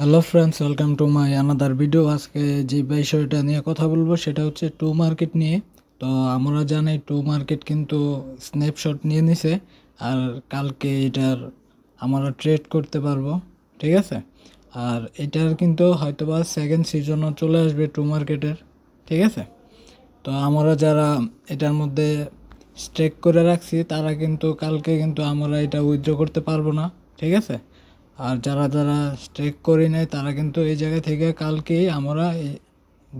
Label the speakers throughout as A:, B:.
A: Hello friends, welcome to my another video. আজকে যে বিষয়টা নিয়ে কথা বলবো সেটা হচ্ছে টু মার্কেট নিয়ে। তো আমরা জানি টু মার্কেট কিন্তু স্ন্যাপশট নিয়ে নিছে, আর কালকে এটার আমরা ট্রেড করতে পারবো, ঠিক আছে। আর এটার কিন্তু হয়তোবা সেকেন্ড সিজনও চলে আসবে টু মার্কেটের, ঠিক আছে। তো আমরা যারা এটার মধ্যে স্টেক করে রাখছি তারা কিন্তু কালকে কিন্তু আমরা এটা উইথড্র করতে পারবো না, ঠিক আছে। আর যারা যারা স্টেক করি নাই তারা কিন্তু এই জায়গা থেকে কালকেই আমরা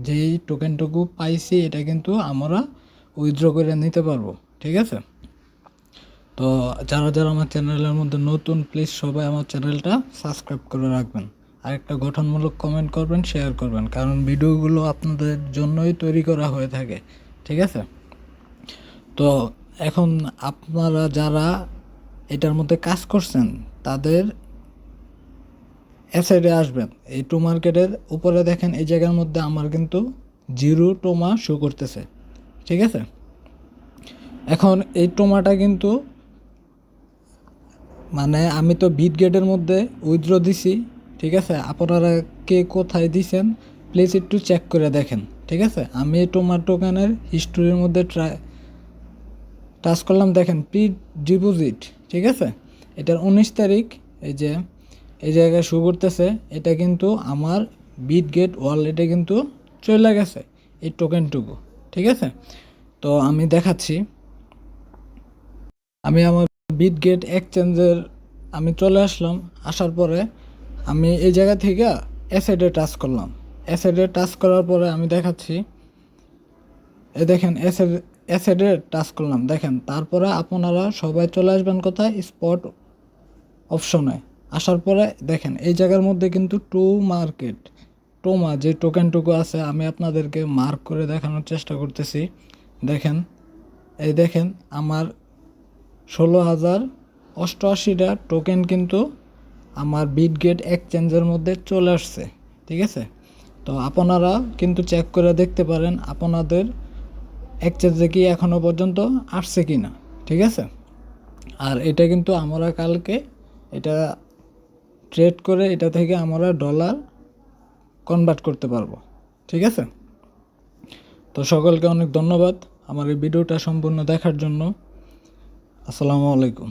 A: যেই টোকেনটুকু পাইছি এটা কিন্তু আমরা উইথড্র করে নিতে পারবো, ঠিক আছে। তো যারা যারা আমার চ্যানেলের মধ্যে নতুন, প্লিজ সবাই আমার চ্যানেলটা সাবস্ক্রাইব করে রাখবেন। আর একটা গঠনমূলক কমেন্ট করবেন, শেয়ার করবেন, কারণ ভিডিওগুলো আপনাদের জন্যই তৈরি করা হয়ে থাকে, ঠিক আছে। তো এখন আপনারা যারা এটার মধ্যে কাজ করছেন তাদের সাইডে আসবেন। এই টু মার্কেটের উপরে দেখেন এই জায়গার মধ্যে আমার কিন্তু জিরো টোমা শো করতেছে, ঠিক আছে। এখন এই টোমাটা কিন্তু মানে আমি তো বিট গেটের মধ্যে উইথড্র দিছি, ঠিক আছে। আপনারা কে কোথায় দিছেন প্লিজ একটু চেক করে দেখেন, ঠিক আছে। আমি এই টোমার টোকেনের হিস্টোরির মধ্যে টাচ করলাম, দেখেন প্রি ডিপোজিট, ঠিক আছে। এটার 19 তারিখ এই যে এই জায়গায় শো করতেছে, এটা কিন্তু আমার বিট গেট ওয়ালেটে কিন্তু চলে গেছে এই টোকেনটুকু, ঠিক আছে। তো আমি দেখাচ্ছি, আমি আমার বিট গেট এক্সচেঞ্জের আমি চলে আসলাম। আসার পরে আমি এই জায়গা থেকে অ্যাসেটে টাচ করলাম। অ্যাসেটে টাচ করার পরে আমি দেখাচ্ছি, এই দেখেন অ্যাসেটে টাচ করলাম, দেখেন। তারপরে আপনারা সবাই চলে আসবেন কোথায়, স্পট অপশনে। আসার পরে দেখেন এই জায়গার মধ্যে কিন্তু টু মার্কেট টোমা যে টোকেনটুকু আছে আমি আপনাদেরকে মার্ক করে দেখানোর চেষ্টা করতেছি। দেখেন, এই দেখেন আমার 16,088টা টোকেন কিন্তু আমার বিটগেট এক্সচেঞ্জের মধ্যে চলে আসছে, ঠিক আছে। তো আপনারা কিন্তু চেক করে দেখতে পারেন আপনাদের এক্সচেঞ্জে কি এখনও পর্যন্ত আসছে কি না, ঠিক আছে। আর এটা কিন্তু আমরা কালকে এটা ট্রেড করে এটা থেকে আমরা ডলার কনভার্ট করতে পারবো, ঠিক আছে। তো সকলকে অনেক ধন্যবাদ আমার এই ভিডিওটা সম্পূর্ণ দেখার জন্য। আসসালামু আলাইকুম।